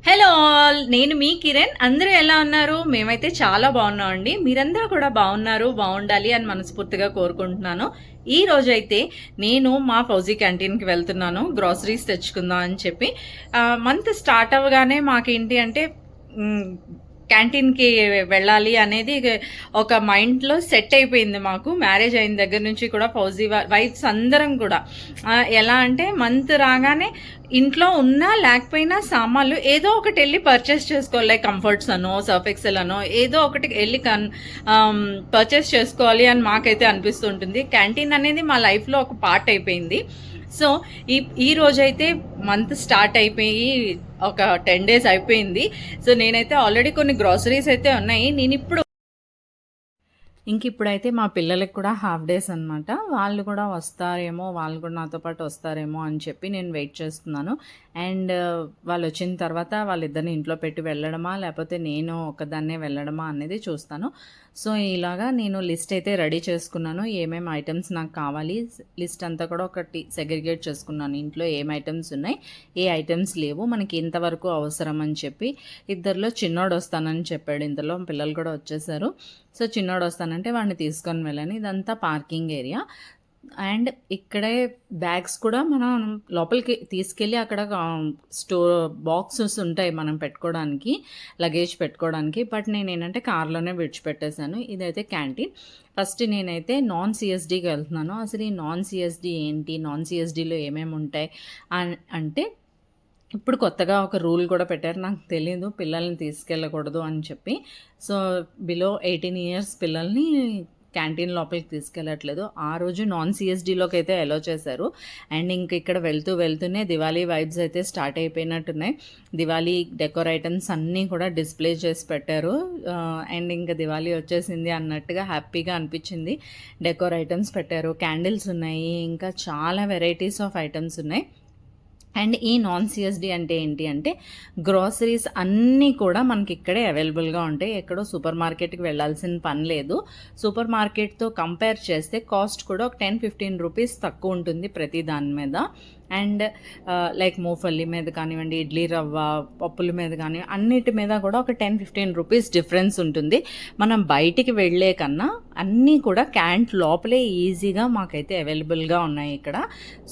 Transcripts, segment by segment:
Hello all, నేను మీ కిరణ్. అందరూ ఎలా ఉన్నారు? మేమైతే చాలా బాగున్నామండి. మీరందరూ కూడా బాగున్నారు, బాగుండాలి అని మనస్ఫూర్తిగా కోరుకుంటున్నాను. ఈ రోజైతే నేను మా ఫౌజీ క్యాంటీన్కి వెళ్తున్నాను గ్రాసరీస్ తెచ్చుకుందాం అని చెప్పి. మంత్ స్టార్ట్ అవ్వగానే మాకేంటి అంటే క్యాంటీన్కి వెళ్ళాలి అనేది ఒక మైండ్లో సెట్ అయిపోయింది మాకు. మ్యారేజ్ అయిన దగ్గర నుంచి కూడా ఫౌజీ వైఫ్స్ అందరం కూడా ఎలా అంటే మంత్ రాగానే ఇంట్లో ఉన్నా లేకపోయినా సామాన్లు ఏదో ఒకటి వెళ్ళి పర్చేస్ చేసుకోవాలి. లైక్ కంఫర్ట్స్ అనో, సర్ఫ్ ఎక్సెల్ అనో ఏదో ఒకటి వెళ్ళి పర్చేస్ చేసుకోవాలి అని మాకైతే అనిపిస్తుంటుంది. క్యాంటీన్ అనేది మా లైఫ్లో ఒక పార్ట్ అయిపోయింది. సో ఈ రోజైతే మంత్ స్టార్ట్ అయిపోయి ఒక 10 days అయిపోయింది. సో నేనైతే ఆల్రెడీ కొన్ని గ్రాసరీస్ అయితే ఉన్నాయి. నేను ఇప్పుడైతే మా పిల్లలకి కూడా హాఫ్ డేస్ అనమాట. వాళ్ళు కూడా వస్తారేమో, వాళ్ళు కూడా నాతో పాటు వస్తారేమో అని చెప్పి నేను వెయిట్ చేస్తున్నాను. అండ్ వాళ్ళు వచ్చిన తర్వాత వాళ్ళిద్దరిని ఇంట్లో పెట్టి వెళ్ళడమా లేకపోతే నేను ఒకదాన్నే వెళ్ళడమా అనేది చూస్తాను. సో ఇలాగా నేను లిస్ట్ అయితే రెడీ చేసుకున్నాను. ఏమేమి ఐటమ్స్ నాకు కావాలి లిస్ట్ అంతా కూడా ఒకటి సెగ్రిగేట్ చేసుకున్నాను. ఇంట్లో ఏం ఐటమ్స్ ఉన్నాయి, ఏ ఐటమ్స్ లేవు, మనకి ఇంతవరకు అవసరం అని చెప్పి. ఇద్దరిలో చిన్నోడు వస్తానని చెప్పాడు, ఇంతలో పిల్లలు కూడా వచ్చేసారు. సో చిన్నోడు వస్తానంటే వాడిని తీసుకొని వెళ్ళాను. ఇదంతా పార్కింగ్ ఏరియా. అండ్ ఇక్కడే బ్యాగ్స్ కూడా మనం లోపలికి తీసుకెళ్ళి అక్కడ స్టోర్ బాక్సెస్ ఉంటాయి మనం పెట్టుకోవడానికి, లగేజ్ పెట్టుకోవడానికి. బట్ నేను ఏంటంటే కార్లోనే విడిచిపెట్టేశాను. ఇదైతే క్యాంటీన్. ఫస్ట్ నేనైతే నాన్ సిఎస్డీకి వెళ్తున్నాను. అసలు ఈ నాన్ సిఎస్డీ ఏంటి, నాన్ సిఎస్డీలో ఏమేమి ఉంటాయి అంటే ఇప్పుడు కొత్తగా ఒక రూల్ కూడా పెట్టారు, నాకు తెలీదు, పిల్లల్ని తీసుకెళ్ళకూడదు అని చెప్పి. సో బిలో 18 years పిల్లల్ని క్యాంటీన్ లోపలికి తీసుకెళ్ళట్లేదు. ఆ రోజు నాన్ సిఎస్డీలోకి అయితే అలో చేశారు. అండ్ ఇంక ఇక్కడ వెళ్తూనే దివాళీ వైబ్స్ అయితే స్టార్ట్ అయిపోయినట్టున్నాయి. దివాళీ డెకోర్ ఐటమ్స్ అన్నీ కూడా డిస్ప్లే చేసి పెట్టారు. అండ్ ఇంకా దివాళీ వచ్చేసింది అన్నట్టుగా హ్యాపీగా అనిపించింది. డెకోర్ ఐటమ్స్ పెట్టారు, క్యాండిల్స్ ఉన్నాయి, ఇంకా చాలా వెరైటీస్ ఆఫ్ ఐటమ్స్ ఉన్నాయి. అండ్ ఈ నాన్ సిఎస్డి అంటే ఏంటి అంటే గ్రాసరీస్ అన్నీ కూడా మనకి ఇక్కడే అవైలబుల్గా ఉంటాయి. ఎక్కడో సూపర్ మార్కెట్కి వెళ్ళాల్సిన పని లేదు. సూపర్ మార్కెట్తో కంపేర్ చేస్తే కాస్ట్ కూడా ఒక 10-15 రూపీస్ తక్కువ ఉంటుంది ప్రతి దాని మీద. అండ్ లైక్ మూఫల్లి మీద కానివ్వండి, ఇడ్లీ రవ్వ, పప్పుల మీద కానీ అన్నిటి మీద కూడా ఒక 10-15 రూపీస్ డిఫరెన్స్ ఉంటుంది. మనం బయటికి వెళ్ళే కన్నా అన్నీ కూడా క్యాంట్ లోపలే ఈజీగా మాకైతే అవైలబుల్గా ఉన్నాయి ఇక్కడ.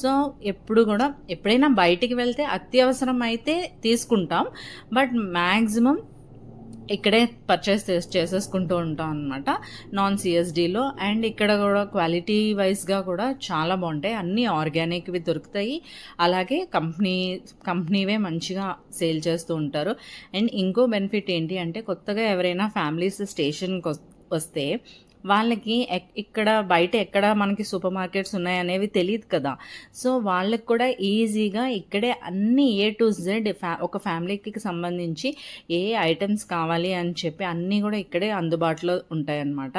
సో ఎప్పుడైనా బయటికి వెళ్తే అత్యవసరం అయితే తీసుకుంటాం, బట్ మ్యాక్సిమం ఇక్కడే పర్చేస్ చేసేసుకుంటూ ఉంటాం అనమాట నాన్ సిఎస్డీలో. అండ్ ఇక్కడ కూడా క్వాలిటీ వైజ్గా కూడా చాలా బాగుంటాయి, అన్నీ ఆర్గానిక్వి దొరుకుతాయి. అలాగే కంపెనీవే మంచిగా సేల్ చేస్తూ ఉంటారు. అండ్ ఇంకో బెనిఫిట్ ఏంటి అంటే కొత్తగా ఎవరైనా ఫ్యామిలీస్ స్టేషన్కి వస్తే వాళ్ళకి ఇక్కడ బయట ఎక్కడ మనకి సూపర్ మార్కెట్స్ ఉన్నాయనేవి తెలియదు కదా. సో వాళ్ళకి కూడా ఈజీగా ఇక్కడే అన్ని A to Z ఒక ఫ్యామిలీకి సంబంధించి ఏ ఐటమ్స్ కావాలి అని చెప్పి అన్నీ కూడా ఇక్కడే అందుబాటులో ఉంటాయన్నమాట.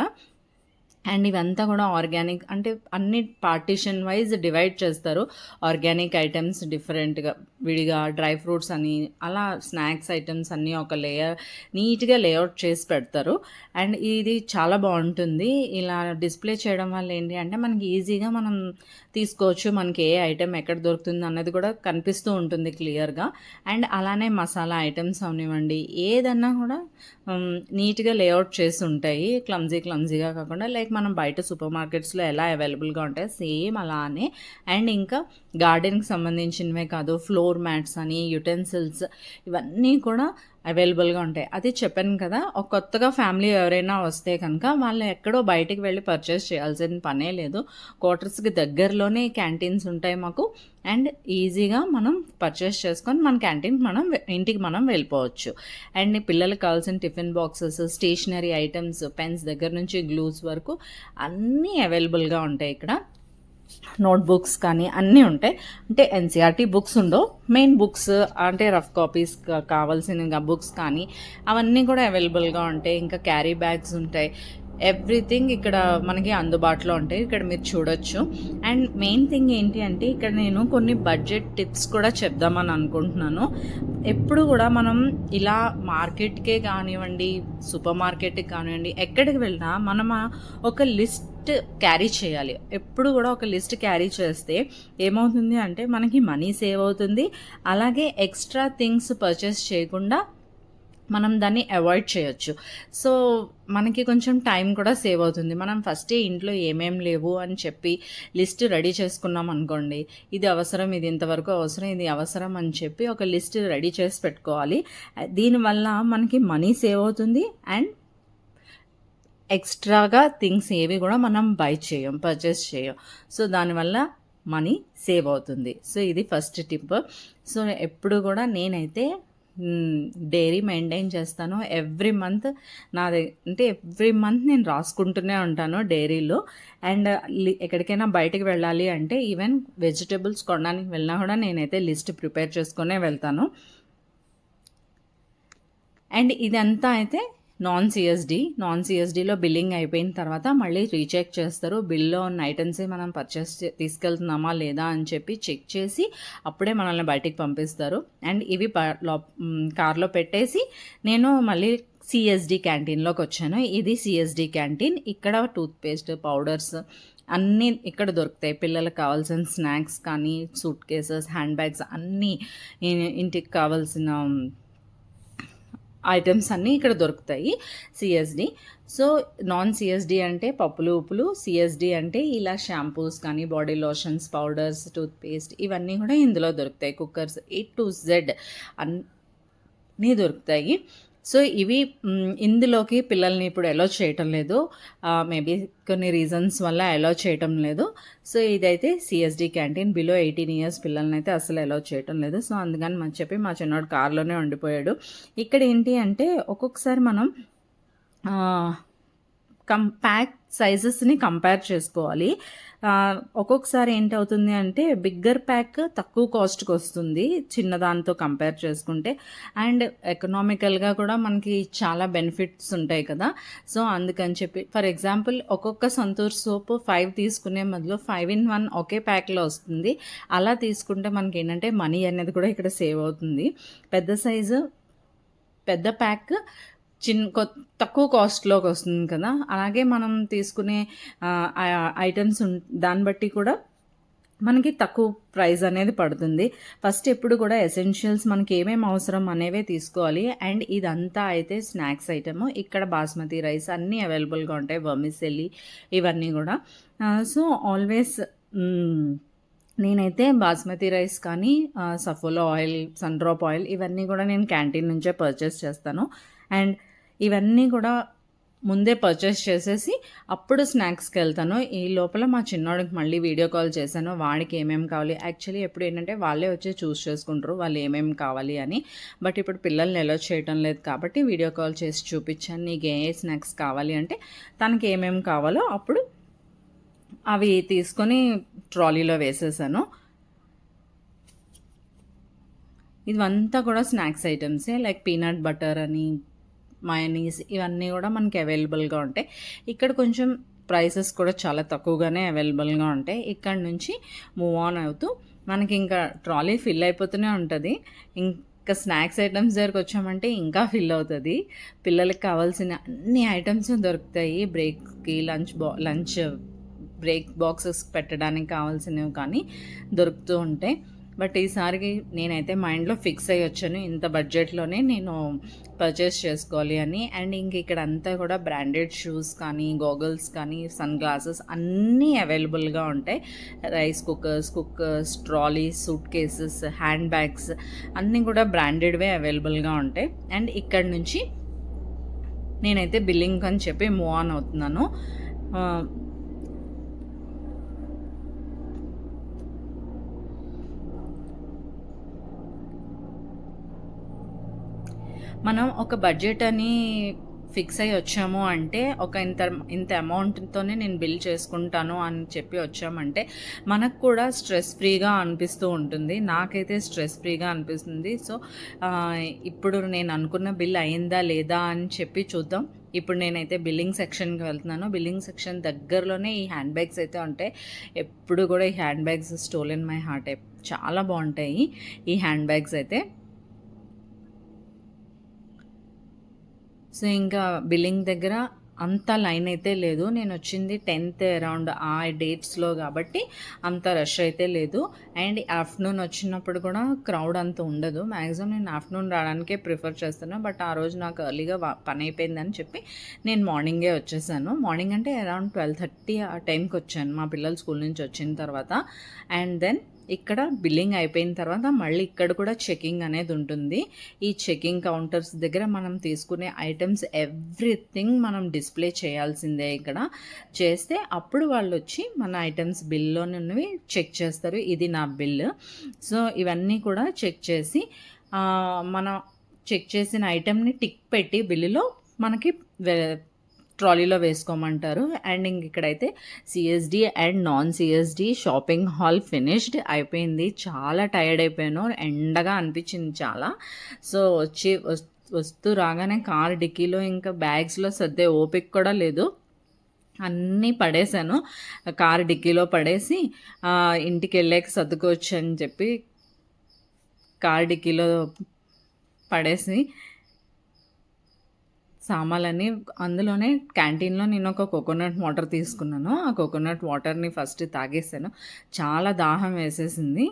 అండ్ ఇవంతా కూడా ఆర్గానిక్, అంటే అన్ని పార్టీషన్ వైజ్ డివైడ్ చేస్తారు. ఆర్గానిక్ ఐటమ్స్ డిఫరెంట్గా విడిగా, డ్రై ఫ్రూట్స్ అని అలా స్నాక్స్ ఐటమ్స్ అన్నీ ఒక నీట్గా లేఅవుట్ చేసి పెడతారు. అండ్ ఇది చాలా బాగుంటుంది. ఇలా డిస్ప్లే చేయడం వల్ల ఏంటి అంటే మనకి ఈజీగా మనం తీసుకోవచ్చు, మనకి ఏ ఐటెం ఎక్కడ దొరుకుతుంది అన్నది కూడా కనిపిస్తూ ఉంటుంది క్లియర్గా. అండ్ అలానే మసాలా ఐటమ్స్ అవనివ్వండి, ఏదన్నా కూడా నీట్గా లేఅవుట్ చేసి ఉంటాయి, క్లమ్జీగా కాకుండా లైక్ మనం బయట సూపర్ మార్కెట్స్లో ఎలా అవైలబుల్గా ఉంటాయి సేమ్ అలానే. అండ్ ఇంకా గార్డెన్కి సంబంధించినవే కాదు, ఫ్లోర్ మ్యాట్స్ అని, యుటెన్సిల్స్, ఇవన్నీ కూడా అవైలబుల్గా ఉంటాయి. అది చెప్పాను కదా, ఒక కొత్తగా ఫ్యామిలీ ఎవరైనా వస్తే కనుక వాళ్ళు ఎక్కడో బయటికి వెళ్ళి పర్చేస్ చేయాల్సిన పనే లేదు. క్వార్టర్స్కి దగ్గరలోనే క్యాంటీన్స్ ఉంటాయి మాకు. అండ్ ఈజీగా మనం పర్చేస్ చేసుకొని మన క్యాంటీన్ ఇంటికి మనం వెళ్ళిపోవచ్చు. అండ్ పిల్లలకు కావాల్సిన tiffin boxes, stationery items, pens దగ్గర నుంచి గ్లూస్ వరకు అన్నీ అవైలబుల్గా ఉంటాయి ఇక్కడ. నోట్బుక్స్ కానీ అన్నీ ఉంటాయి. అంటే ఎన్సీఆర్టీ బుక్స్ ఉండవు, మెయిన్ బుక్స్ అంటే రఫ్ కాపీస్ కావాల్సిన బుక్స్ కానీ అవన్నీ కూడా అవైలబుల్గా ఉంటాయి. ఇంకా క్యారీ బ్యాగ్స్ ఉంటాయి, ఎవ్రీథింగ్ ఇక్కడ మనకి అందుబాటులో ఉంటాయి. ఇక్కడ మీరు చూడొచ్చు. అండ్ మెయిన్ థింగ్ ఏంటి అంటే ఇక్కడ నేను కొన్ని బడ్జెట్ టిప్స్ కూడా చెప్దామని అనుకుంటున్నాను. ఎప్పుడు కూడా మనం ఇలా మార్కెట్కే కానివ్వండి, సూపర్ మార్కెట్కి కానివ్వండి, ఎక్కడికి వెళ్ళినా మనం ఒక లిస్ట్ లిస్ట్ క్యారీ చేయాలి. ఎప్పుడు కూడా ఒక లిస్ట్ క్యారీ చేస్తే ఏమవుతుంది అంటే మనకి మనీ సేవ్ అవుతుంది, అలాగే ఎక్స్ట్రా థింగ్స్ పర్చేస్ చేయకుండా మనం దాన్ని అవాయిడ్ చేయొచ్చు. సో మనకి కొంచెం టైం కూడా సేవ్ అవుతుంది. మనం ఫస్టే ఇంట్లో ఏమేం లేవు అని చెప్పి లిస్ట్ రెడీ చేసుకున్నాం అనుకోండి, ఇది అవసరం, ఇది ఇంతవరకు అవసరం, ఇది అవసరం అని చెప్పి ఒక లిస్ట్ రెడీ చేసి పెట్టుకోవాలి. దీనివల్ల మనకి మనీ సేవ్ అవుతుంది అండ్ ఎక్స్ట్రాగా థింగ్స్ ఏవి కూడా మనం పర్చేస్ చేయం. సో దానివల్ల మనీ సేవ్ అవుతుంది. సో ఇది ఫస్ట్ టిప్. సో ఎప్పుడు కూడా నేనైతే డైరీ మెయింటైన్ చేస్తాను. ఎవ్రీ మంత్ ఎవ్రీ మంత్ నేను రాసుకుంటూనే ఉంటాను డైరీలో. అండ్ ఎక్కడికైనా బయటకు వెళ్ళాలి అంటే ఈవెన్ వెజిటేబుల్స్ కొనడానికి వెళ్ళినా కూడా నేనైతే లిస్ట్ ప్రిపేర్ చేసుకునే వెళ్తాను. అండ్ ఇదంతా అయితే నాన్ సిఎస్డిలో బిల్లింగ్ అయిపోయిన తర్వాత మళ్ళీ రీచెక్ చేస్తారు. బిల్లో ఉన్న ఐటమ్సే మనం పర్చేస్ తీసుకెళ్తున్నామా లేదా అని చెప్పి చెక్ చేసి అప్పుడే మనల్ని బయటికి పంపిస్తారు. అండ్ ఇవి కార్లో పెట్టేసి నేను మళ్ళీ సిఎస్డి క్యాంటీన్లోకి వచ్చాను. ఇది సిఎస్డి క్యాంటీన్. ఇక్కడ టూత్పేస్ట్, పౌడర్స్ అన్నీ ఇక్కడ దొరుకుతాయి. పిల్లలకు కావాల్సిన స్నాక్స్ కానీ, సూట్ కేసెస్, హ్యాండ్ బ్యాగ్స్ అన్నీ, ఇంటికి కావాల్సిన ఐటమ్స్ అన్నీ ఇక్కడ దొరుకుతాయి సిఎస్డి. సో నాన్ సిఎస్డి అంటే పప్పులు ఉప్పులు, సిఎస్డి అంటే ఇలా షాంపూస్ కానీ, బాడీ లోషన్స్, పౌడర్స్, టూత్పేస్ట్ ఇవన్నీ కూడా ఇందులో దొరుకుతాయి. కుక్కర్స్ A to Z అన్నీ దొరుకుతాయి. సో ఇవి ఇందులోకి పిల్లల్ని ఇప్పుడు అలో చేయటం లేదు, మేబీ కొన్ని రీజన్స్ వల్ల అలో చేయటం లేదు. సో ఇదైతే సిఎస్డి క్యాంటీన్. బిలో 18 years పిల్లల్ని అయితే అసలు అలో చేయటం లేదు. సో అందుకని చెప్పి మా చిన్నోడు కార్లోనే ఉండిపోయాడు. ఇక్కడ ఏంటి అంటే ఒక్కొక్కసారి మనం ప్యాక్ సైజెస్ని కంపేర్ చేసుకోవాలి. ఒక్కొక్కసారి ఏంటవుతుంది అంటే బిగ్గర్ ప్యాక్ తక్కువ కాస్ట్కి వస్తుంది చిన్నదాంతో కంపేర్ చేసుకుంటే, అండ్ ఎకనామికల్గా కూడా మనకి చాలా బెనిఫిట్స్ ఉంటాయి కదా. సో అందుకని చెప్పి ఫర్ ఎగ్జాంపుల్ ఒక్కొక్క సంతూర్ సోప్ 5 తీసుకునే బదులు 5 in 1 ఒకే ప్యాక్లో వస్తుంది. అలా తీసుకుంటే మనకి ఏంటంటే మనీ అనేది కూడా ఇక్కడ సేవ్ అవుతుంది. పెద్ద ప్యాక్ తక్కువ కాస్ట్లోకి వస్తుంది కదా. అలాగే మనం తీసుకునే ఐటమ్స్ దాన్ని బట్టి కూడా మనకి తక్కువ ప్రైస్ అనేది పడుతుంది. ఫస్ట్ ఎప్పుడు కూడా ఎసెన్షియల్స్ మనకి ఏమేమి అవసరం అనేవే తీసుకోవాలి. అండ్ ఇదంతా అయితే స్నాక్స్ ఐటమ్. ఇక్కడ బాస్మతి రైస్ అన్నీ అవైలబుల్గా ఉంటాయి, వర్మిసెల్లి ఇవన్నీ కూడా. సో ఆల్వేస్ నేనైతే బాస్మతి రైస్ కానీ, Saffola oil, Sundrop oil ఇవన్నీ కూడా నేను క్యాంటీన్ నుంచే పర్చేస్ చేస్తాను. అండ్ ఇవన్నీ కూడా ముందే పర్చేస్ చేసేసి అప్పుడు స్నాక్స్కి వెళ్తాను. ఈ లోపల మా చిన్నోడికి మళ్ళీ వీడియో కాల్ చేశాను, వాడికి ఏమేమి కావాలి. యాక్చువల్లీ ఎప్పుడు ఏంటంటే వాళ్ళే వచ్చి చూస్ చేసుకుంటారు వాళ్ళు ఏమేమి కావాలి అని. బట్ ఇప్పుడు పిల్లల్ని అలో చేయటం లేదు కాబట్టి వీడియో కాల్ చేసి చూపించాను, నీకు ఏ స్నాక్స్ కావాలి అంటే తనకి ఏమేమి కావాలో అప్పుడు అవి తీసుకొని ట్రాలీలో వేసేసాను. ఇవంతా కూడా స్నాక్స్ ఐటమ్సే, లైక్ పీనట్ బటర్ అని, మయోనీస్ ఇవన్నీ కూడా మనకి అవైలబుల్గా ఉంటాయి. ఇక్కడ కొంచెం ప్రైసెస్ కూడా చాలా తక్కువగానే అవైలబుల్గా ఉంటాయి. ఇక్కడ నుంచి మూవ్ ఆన్ అవుతూ మనకి ఇంకా ట్రాలీ ఫిల్ అయిపోతూనే ఉంటుంది. ఇంకా స్నాక్స్ ఐటమ్స్ దగ్గరకు వచ్చామంటే ఇంకా ఫిల్ అవుతుంది. పిల్లలకి కావాల్సిన అన్ని ఐటమ్స్ దొరుకుతాయి. బ్రేక్కి లంచ్ బ్రేక్ బాక్సెస్ పెట్టడానికి కావాల్సినవి కానీ దొరుకుతూ ఉంటాయి. బట్ ఈసారికి నేనైతే మైండ్లో ఫిక్స్ అయ్యి వచ్చాను, ఇంత బడ్జెట్లోనే నేను పర్చేస్ చేసుకోవాలి అని. అండ్ ఇంక ఇక్కడ అంతా కూడా బ్రాండెడ్ షూస్ కానీ, గోగల్స్ కానీ, సన్ గ్లాసెస్ అన్నీ అవైలబుల్గా ఉంటాయి. Rice cookers, trolleys, suit cases, hand bags అన్నీ కూడా బ్రాండెడ్వే అవైలబుల్గా ఉంటాయి. అండ్ ఇక్కడ నుంచి నేనైతే బిల్లింగ్ అని చెప్పి మూవ్ ఆన్ అవుతున్నాను. మనం ఒక బడ్జెట్ అని ఫిక్స్ అయ్యి వచ్చాము అంటే ఇంత అమౌంట్తోనే నేను బిల్ చేసుకుంటాను అని చెప్పి వచ్చామంటే మనకు కూడా స్ట్రెస్ ఫ్రీగా అనిపిస్తూ ఉంటుంది. నాకైతే స్ట్రెస్ ఫ్రీగా అనిపిస్తుంది. సో ఇప్పుడు నేను అనుకున్న బిల్ అయిందా లేదా అని చెప్పి చూద్దాం. ఇప్పుడు నేనైతే బిల్లింగ్ సెక్షన్కి వెళ్తున్నాను. బిల్లింగ్ సెక్షన్ దగ్గరలోనే ఈ హ్యాండ్ బ్యాగ్స్ అయితే ఉంటాయి. ఎప్పుడు కూడా ఈ hand bags stolen my heart, చాలా బాగుంటాయి ఈ హ్యాండ్ బ్యాగ్స్ అయితే. సో ఇంకా బిల్లింగ్ దగ్గర అంత లైన్ అయితే లేదు. నేను వచ్చింది 10th అరౌండ్ ఆ డేట్స్లో కాబట్టి అంత రష్ అయితే లేదు. అండ్ ఆఫ్టర్నూన్ వచ్చినప్పుడు కూడా క్రౌడ్ అంత ఉండదు. మ్యాక్సిమం నేను ఆఫ్టర్నూన్ రావడానికే ప్రిఫర్ చేస్తాను. బట్ ఆ రోజు నాకు ఎర్లీగా పని అయిపోయిందని చెప్పి నేను మార్నింగే వచ్చేసాను. మార్నింగ్ అంటే అరౌండ్ 12:30 ఆ టైంకి వచ్చాను మా పిల్లలు స్కూల్ నుంచి వచ్చిన తర్వాత. అండ్ దెన్ ఇక్కడ బిల్లింగ్ అయిపోయిన తర్వాత మళ్ళీ ఇక్కడ కూడా చెకింగ్ అనేది ఉంటుంది. ఈ చెకింగ్ కౌంటర్స్ దగ్గర మనం తీసుకునే ఐటమ్స్ ఎవ్రీథింగ్ మనం డిస్ప్లే చేయాల్సిందే. ఇక్కడ చేస్తే అప్పుడు వాళ్ళు వచ్చి మన ఐటమ్స్ బిల్లోనున్నవి చెక్ చేస్తారు. ఇది నా బిల్. సో ఇవన్నీ కూడా చెక్ చేసి మనం చెక్ చేసిన ఐటెంని టిక్ పెట్టి బిల్లులో మనకి ట్రాలీలో వేసుకోమంటారు. అండ్ ఇంక ఇక్కడైతే CSD and non CSD shopping hall finished అయిపోయింది. చాలా టైర్డ్ అయిపోయాను, ఎండగా అనిపించింది చాలా. సో వస్తూ రాగానే కార్ డిక్కీలో ఇంకా బ్యాగ్స్లో సర్దే ఓపిక కూడా లేదు, అన్నీ పడేశాను. కార్ డిక్కీలో పడేసి ఇంటికి వెళ్ళాక సర్దుకోవచ్చు అని చెప్పి కార్ డిక్కీలో పడేసి సామాన్లన్నీ అందులోనే క్యాంటీన్లో నేను ఒక కోకోనట్ వాటర్ తీసుకున్నాను. ఆ కోకోనట్ వాటర్ని ఫస్ట్ తాగేసాను. చాలా దాహం వేసేసింది.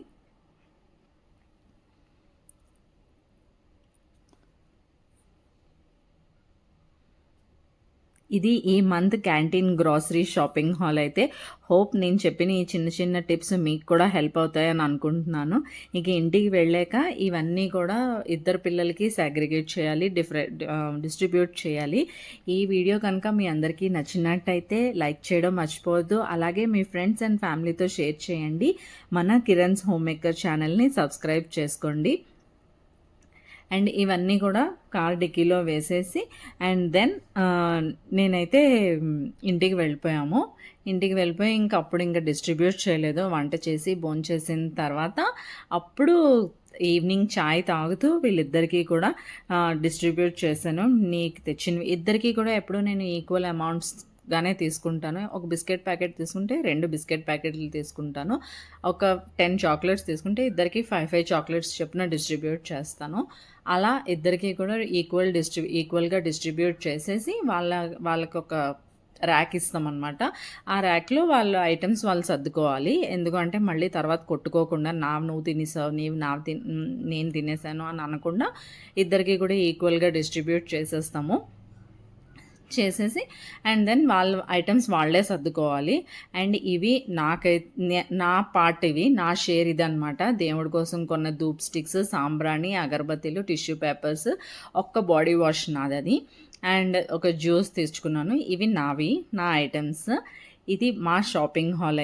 ఇది ఈ month canteen grocery shopping hall అయితే. హోప్ నేను చెప్పిన ఈ చిన్న చిన్న టిప్స్ మీకు కూడా హెల్ప్ అవుతాయని అనుకుంటున్నాను. ఇక ఇంటికి వెళ్ళాక ఇవన్నీ కూడా ఇద్దరు పిల్లలకి సాగ్రిగేట్ చేయాలి, డిస్ట్రిబ్యూట్ చేయాలి. ఈ వీడియో కనుక మీ అందరికీ నచ్చినట్టయితే లైక్ చేయడం మర్చిపోవద్దు. అలాగే మీ ఫ్రెండ్స్ అండ్ ఫ్యామిలీతో షేర్ చేయండి. మన కిరణ్స్ హోమ్ మేకర్ ఛానల్ని సబ్స్క్రైబ్ చేసుకోండి. అండ్ ఇవన్నీ కూడా కార్ డిక్కీలో వేసేసి అండ్ దెన్ నేనైతే ఇంటికి వెళ్ళిపోయి ఇంకా అప్పుడు ఇంకా డిస్ట్రిబ్యూట్ చేయలేదు. వంట చేసి భోంచేసిన తర్వాత అప్పుడు ఈవినింగ్ చాయ్ తాగుతూ వీళ్ళిద్దరికీ కూడా డిస్ట్రిబ్యూట్ చేశాను. నీకు తెచ్చినవి ఇద్దరికీ కూడా ఎప్పుడు నేను ఈక్వల్ అమౌంట్స్గానే తీసుకుంటాను. ఒక బిస్కెట్ ప్యాకెట్ తీసుకుంటే 2 బిస్కెట్ ప్యాకెట్లు తీసుకుంటాను. ఒక 10 చాక్లెట్స్ తీసుకుంటే ఇద్దరికి 5 చాక్లెట్స్ చొప్పున డిస్ట్రిబ్యూట్ చేస్తాను. అలా ఇద్దరికి కూడా ఈక్వల్గా డిస్ట్రిబ్యూట్ చేసేసి వాళ్ళకి ఒక ర్యాక్ ఇస్తామన్నమాట. ఆ ర్యాక్లో వాళ్ళ ఐటమ్స్ వాళ్ళు సర్దుకోవాలి. ఎందుకంటే మళ్ళీ తర్వాత కొట్టుకోకుండా నువ్వు తినేసావు, నేను తినేసాను అని అనకుండా ఇద్దరికి కూడా ఈక్వల్గా డిస్ట్రిబ్యూట్ చేసేసి అండ్ దెన్ వాళ్ళ ఐటమ్స్ వాళ్ళే సర్దుకోవాలి. అండ్ ఇవి నా పార్ట్, ఇవి నా షేర్ ఇదనమాట. దేవుడి కోసం కొన్న ధూప్ స్టిక్స్, సాంబ్రాణి, అగరబత్తీలు, టిష్యూ పేపర్స్, ఒక్క బాడీ వాష్ నాది, అండ్ ఒక జ్యూస్ తెచ్చుకున్నాను. ఇవి నా ఐటమ్స్. ఇది మా షాపింగ్ హాల్ అయితే.